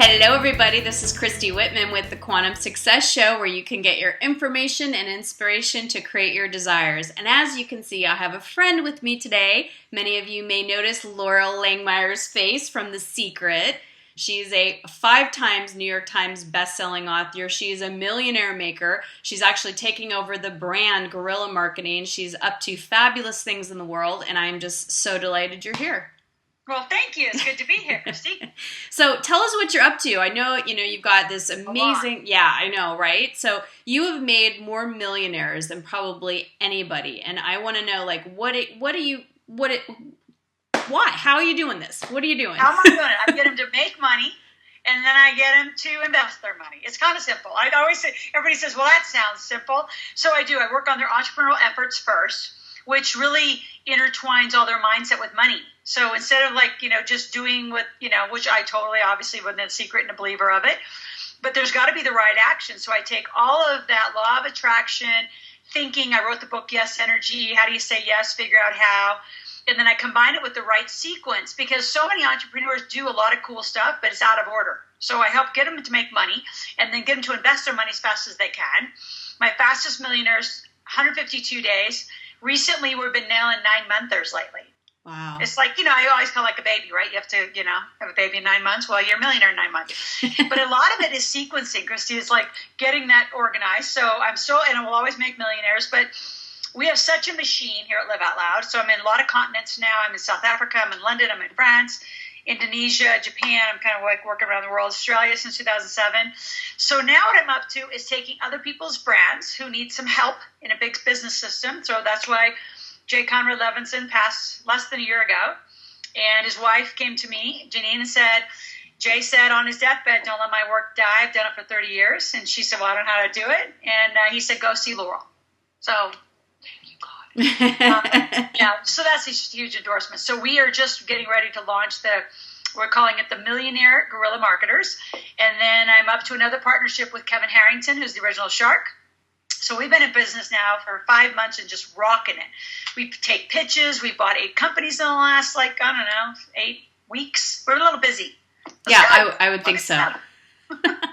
Hello, everybody. This is Christy Whitman with the Quantum Success Show, where you can get your information and inspiration to create your desires. And as you can see, I have a friend with me today. Many of you may notice Laurel Langmeyer's face from The Secret. She's a 5 times New York Times bestselling author. She's a millionaire maker. She's actually taking over the brand Guerrilla Marketing. She's up to fabulous things in the world, and I'm just so delighted you're here. Well, thank you. It's good to be here, Christy. So tell us what you're up to. I know, you've got this amazing, I know, right? So you have made more millionaires than probably anybody. And I want to know, why? How are you doing this? What are you doing? How am I doing it? I get them to make money, and then I get them to invest their money. It's kind of simple. I always say, everybody says, well, that sounds simple. So I do. I work on their entrepreneurial efforts first, which really intertwines all their mindset with money. So instead of just doing what, which I totally obviously wasn't a secret and a believer of it, but there's got to be the right action. So I take all of that law of attraction thinking. I wrote the book, Yes Energy. How do you say yes? Figure out how. And then I combine it with the right sequence, because so many entrepreneurs do a lot of cool stuff, but it's out of order. So I help get them to make money and then get them to invest their money as fast as they can. My fastest millionaires, 152 days. Recently, we've been nailing 9-monthers lately. Wow. It's like, I always call like a baby, right? You have to, have a baby in 9 months. Well, you're a millionaire in 9 months. But a lot of it is sequencing, Christy. It's like getting that organized. So and I will always make millionaires, but we have such a machine here at Live Out Loud. So I'm in a lot of continents now. I'm in South Africa. I'm in London. I'm in France, Indonesia, Japan. I'm kind of like working around the world, Australia since 2007. So now what I'm up to is taking other people's brands who need some help in a big business system. So that's why J. Conrad Levinson passed less than a year ago, and his wife came to me, Janine, and said, Jay said on his deathbed, don't let my work die. I've done it for 30 years. And she said, well, I don't know how to do it. And he said, go see Laurel. So thank you, God. So that's a huge endorsement. So we are just getting ready to launch we're calling it the Millionaire Guerrilla Marketers. And then I'm up to another partnership with Kevin Harrington, who's the original Shark. So we've been in business now for 5 months and just rocking it. We take pitches. We bought 8 companies in the last, 8 weeks. We're a little busy. I would think so.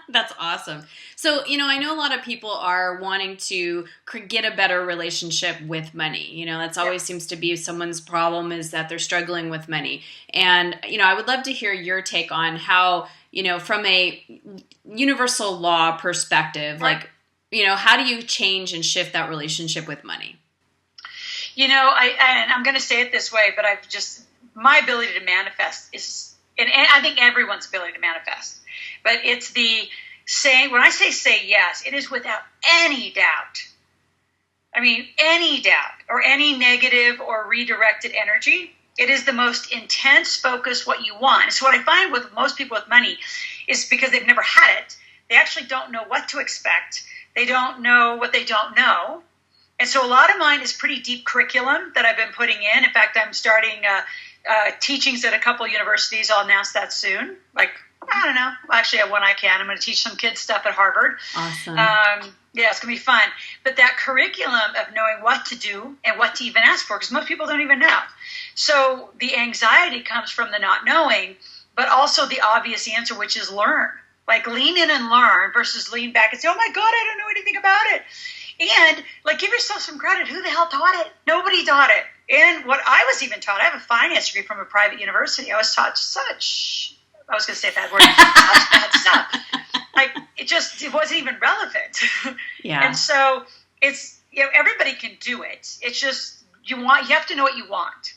That's awesome. So, I know a lot of people are wanting to get a better relationship with money. That's always seems to be someone's problem, is that they're struggling with money. And, I would love to hear your take on how, from a universal law perspective, right. How do you change and shift that relationship with money? And I'm going to say it this way, but my ability to manifest is, and I think everyone's ability to manifest, but it's when I say yes, it is without any doubt. I mean, any doubt or any negative or redirected energy. It is the most intense focus, what you want. So what I find with most people with money is because they've never had it, they actually don't know what to expect. They don't know what they don't know. And so a lot of mine is pretty deep curriculum that I've been putting in. In fact, I'm starting teachings at a couple of universities. I'll announce that soon. I don't know. Actually, when I can, I'm going to teach some kids stuff at Harvard. Awesome. It's going to be fun. But that curriculum of knowing what to do and what to even ask for, because most people don't even know. So the anxiety comes from the not knowing, but also the obvious answer, which is learn. Lean in and learn versus lean back and say, oh my God, I don't know anything about it. And give yourself some credit. Who the hell taught it? Nobody taught it. And what I was even taught, I have a finance degree from a private university. I was taught I was going to say that word, such bad stuff. It wasn't even relevant. Yeah. And so it's, everybody can do it. It's just, you have to know what you want.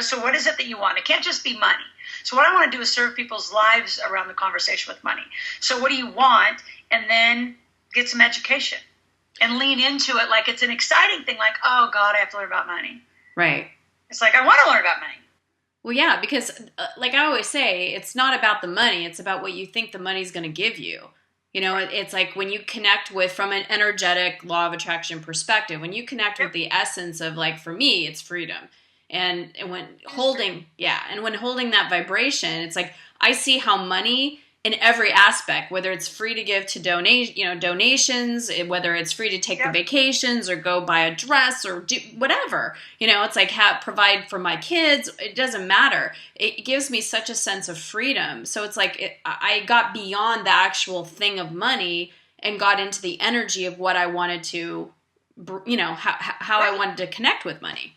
So what is it that you want? It can't just be money. So what I want to do is serve people's lives around the conversation with money. So what do you want? And then get some education and lean into it like it's an exciting thing. Oh God, I have to learn about money. Right. It's I want to learn about money. Well, yeah, because I always say, it's not about the money. It's about what you think the money's going to give you. It's like when you connect from an energetic law of attraction perspective, when you connect with the essence of, for me, it's freedom. And when holding that vibration, it's I see how money in every aspect, whether it's free to give to donations, whether it's free to take the vacations or go buy a dress or do whatever, it's like provide for my kids. It doesn't matter. It gives me such a sense of freedom. So it's like I got beyond the actual thing of money and got into the energy of what I wanted to, how I wanted to connect with money.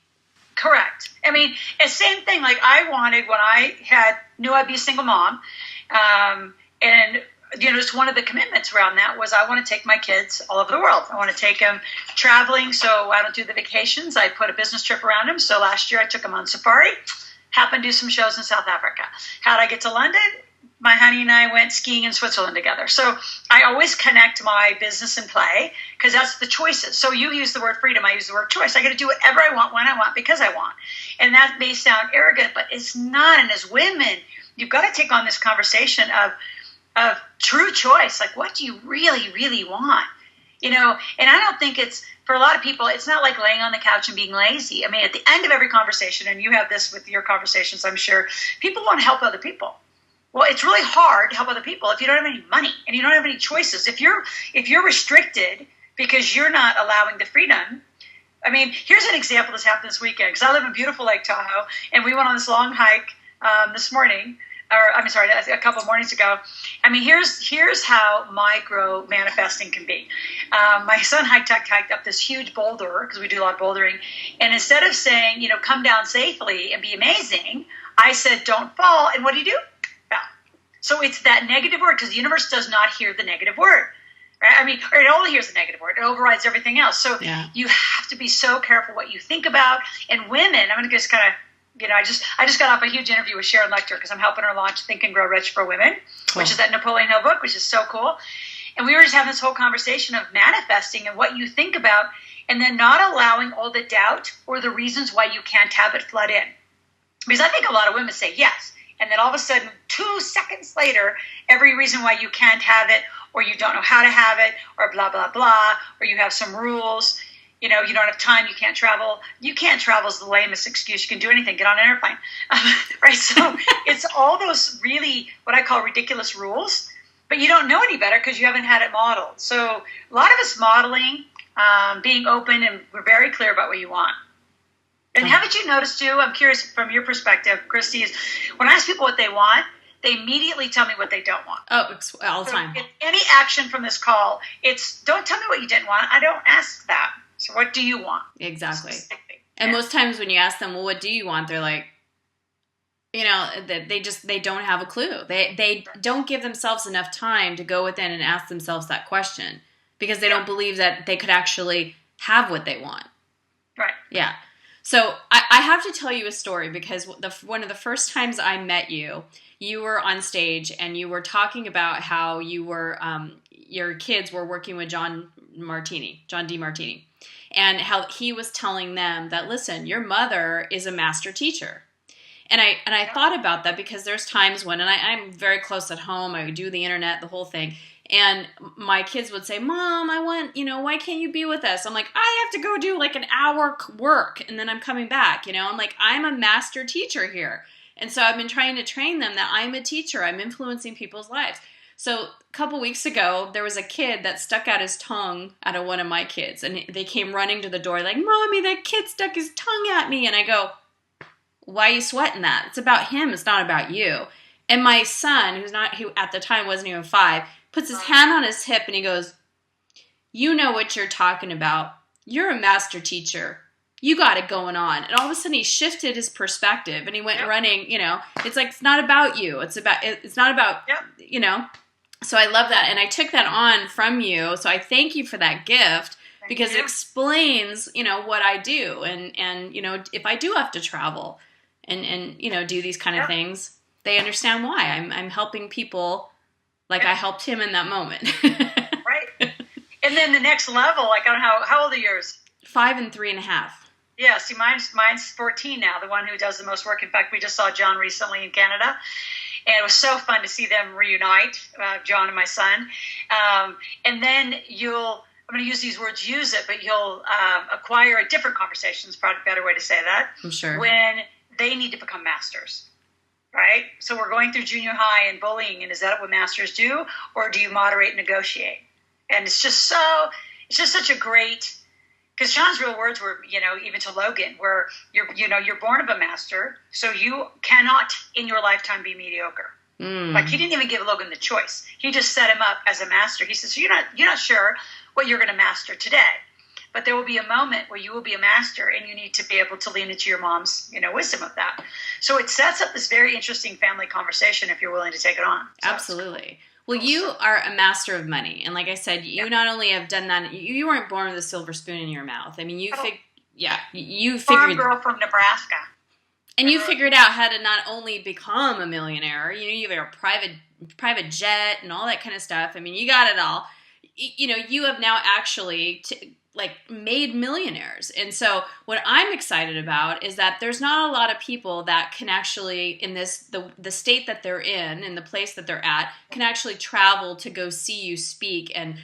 Correct. I mean, the same thing. Like I wanted when I knew I'd be a single mom, and just one of the commitments around that was I want to take my kids all over the world. I want to take them traveling, so I don't do the vacations. I put a business trip around them. So last year I took them on safari. Happened to do some shows in South Africa. How'd I get to London? My honey and I went skiing in Switzerland together. So I always connect my business and play because that's the choices. So you use the word freedom. I use the word choice. I got to do whatever I want, when I want, because I want. And that may sound arrogant, but it's not. And as women, you've got to take on this conversation of true choice. Like, what do you really, really want? And I don't think it's, for a lot of people, it's not like laying on the couch and being lazy. I mean, at the end of every conversation, and you have this with your conversations, I'm sure, people want to help other people. Well, it's really hard to help other people if you don't have any money and you don't have any choices. If you're restricted because you're not allowing the freedom. I mean, here's an example that's happened this weekend, because I live in beautiful Lake Tahoe, and we went on this long hike this morning, a couple of mornings ago. I mean, here's how micro manifesting can be. My son hiked up this huge boulder, because we do a lot of bouldering, and instead of saying, come down safely and be amazing, I said, don't fall. And what do? Fell. So it's that negative word, because the universe does not hear the negative word. Right? I mean, or it only hears the negative word. It overrides everything else. So you have to be so careful what you think about. And women, I'm going to just kind of, I just got off a huge interview with Sharon Lecter, because I'm helping her launch Think and Grow Rich for Women, which is that Napoleon Hill book, which is so cool. And we were just having this whole conversation of manifesting and what you think about, and then not allowing all the doubt or the reasons why you can't have it flood in. Because I think a lot of women say yes, and then all of a sudden, 2 seconds later, every reason why you can't have it, or you don't know how to have it, or blah, blah, blah, or you have some rules, you don't have time, you can't travel. You can't travel is the lamest excuse. You can do anything, get on an airplane, right? So it's all those really, what I call ridiculous rules, but you don't know any better because you haven't had it modeled. So a lot of us modeling, being open, and we're very clear about what you want. And haven't you noticed too, I'm curious from your perspective, Christy, is when I ask people what they want, they immediately tell me what they don't want. Oh, all the time. Any action from this call, it's don't tell me what you didn't want. I don't ask that. So what do you want? Exactly. And most times when you ask them, well, what do you want? They're like, they don't have a clue. They don't give themselves enough time to go within and ask themselves that question, because they don't believe that they could actually have what they want. Right. Yeah. So I have to tell you a story, because one of the first times I met you, you were on stage and you were talking about how you were, your kids were working with John DeMartini, and how he was telling them that, listen, your mother is a master teacher. And I thought about that, because there's times when, and I'm very close at home, I do the internet, the whole thing. And my kids would say, Mom, I want, why can't you be with us? I'm like, I have to go do like an hour work and then I'm coming back. I'm like, I'm a master teacher here. And so I've been trying to train them that I'm a teacher. I'm influencing people's lives. So a couple weeks ago, there was a kid that stuck out his tongue at one of my kids. And they came running to the door like, Mommy, that kid stuck his tongue at me. And I go, why are you sweating that? It's about him. It's not about you. And my son, who at the time wasn't even 5, puts his hand on his hip and he goes, you know what you're talking about. You're a master teacher. You got it going on. And all of a sudden he shifted his perspective and he went running, it's like, it's not about you. It's not about, So I love that. And I took that on from you. So I thank you for that gift, because it explains, what I do. And if I do have to travel and do these kind of things, they understand why. I'm helping people like I helped him in that moment. Right. And then the next level, like, I don't know, how old are yours? 5 and 3.5. Yeah, see, mine's 14 now, the one who does the most work. In fact, we just saw John recently in Canada, and it was so fun to see them reunite, John and my son. And then I'm going to use these words, but you'll acquire a different conversation, is probably a better way to say that. I'm sure. When they need to become masters. right? So we're going through junior high and bullying, and is that what masters do, or do you moderate and negotiate? And it's just such a great, because Sean's real words were, even to Logan, where you're born of a master, so you cannot in your lifetime be mediocre. Like, he didn't even give Logan the choice. He just set him up as a master. He says, so you're not sure what you're going to master today, but there will be a moment where you will be a master, and you need to be able to lean into your mom's, wisdom of that. So it sets up this very interesting family conversation if you're willing to take it on. So absolutely. Well, you are a master of money. And like I said, you not only have done that, you weren't born with a silver spoon in your mouth. I mean, you figured... Farm girl from Nebraska. And you figured out how to not only become a millionaire, you have a private jet and all that kind of stuff. I mean, you got it all. You have now actually... made millionaires. And so what I'm excited about is that there's not a lot of people that can actually, in the state that they're in the place that they're at, can actually travel to go see you speak and,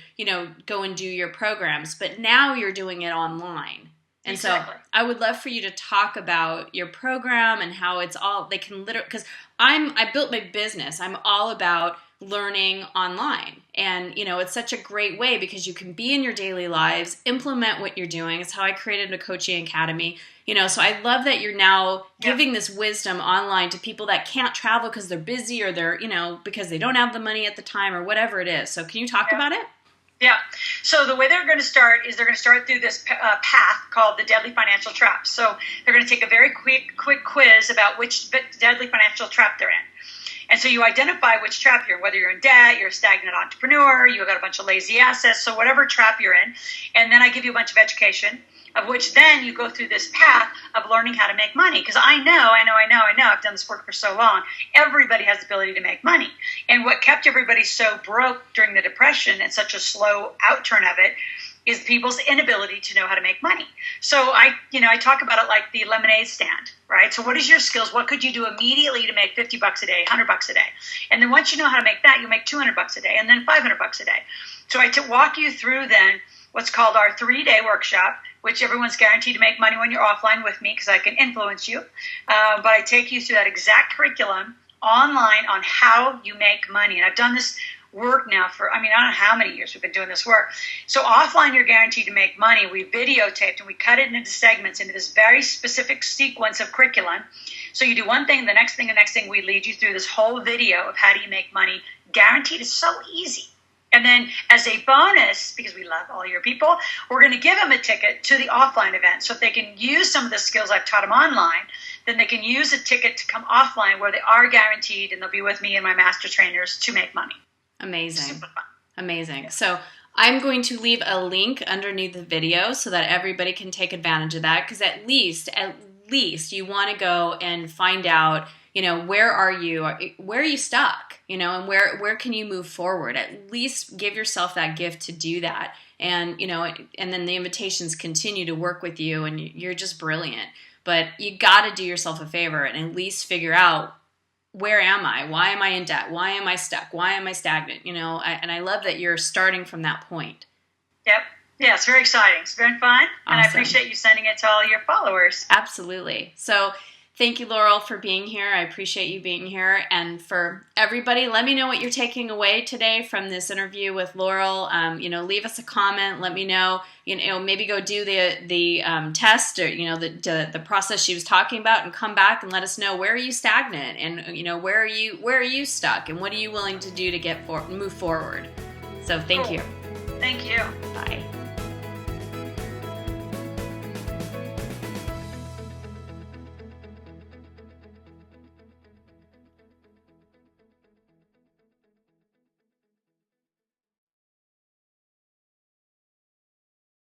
go and do your programs. But now you're doing it online. And exactly. So I would love for you to talk about your program and how it's all, they can literally, because I built my business. I'm all about learning online. And, it's such a great way because you can be in your daily lives, implement what you're doing. It's how I created a coaching academy. So I love that you're now giving this wisdom online to people that can't travel because they're busy or they're, because they don't have the money at the time or whatever it is. So can you talk about it? Yeah. So the way they're going to start is they're going to start through this path called the Deadly Financial Trap. So they're going to take a very quick quiz about which deadly financial trap they're in. And so you identify which trap you're in, whether you're in debt, you're a stagnant entrepreneur, you've got a bunch of lazy assets, so whatever trap you're in. And then I give you a bunch of education, of which then you go through this path of learning how to make money. Because I know, I've done this work for so long. Everybody has the ability to make money. And what kept everybody so broke during the Depression and such a slow outturn of it is people's inability to know how to make money. So I talk about it like the lemonade stand, right? So what is your skills? What could you do immediately to make $50 a day, $100 a day? And then once you know how to make that, you'll make $200 a day and then $500 a day. So I walk you through then what's called our 3-day workshop, which everyone's guaranteed to make money when you're offline with me because I can influence you. But I take you through that exact curriculum online on how you make money. And I've done this work now for, I don't know how many years we've been doing this work. So offline, you're guaranteed to make money. We videotaped and we cut it into segments into this very specific sequence of curriculum. So you do one thing, the next thing, we lead you through this whole video of how do you make money. Guaranteed. It's so easy. And then as a bonus, because we love all your people, we're going to give them a ticket to the offline event. So if they can use some of the skills I've taught them online, then they can use a ticket to come offline where they are guaranteed and they'll be with me and my master trainers to make money. Amazing. Amazing. So I'm going to leave a link underneath the video so that everybody can take advantage of that because at least you want to go and find out, where are you stuck, and where can you move forward? At least give yourself that gift to do that. And, and then the invitations continue to work with you and you're just brilliant. But you got to do yourself a favor and at least figure out, where am I? Why am I in debt? Why am I stuck? Why am I stagnant? And I love that you're starting from that point. Yep. Yeah, it's very exciting. It's very fun. Awesome. And I appreciate you sending it to all your followers. Absolutely. So thank you, Laurel, for being here. I appreciate you being here. And for everybody, let me know what you're taking away today from this interview with Laurel. Leave us a comment. Let me know, maybe go do the test or, the process she was talking about and come back and let us know, where are you stagnant and, where are you stuck and what are you willing to do to move forward? So thank you. Thank you. Bye.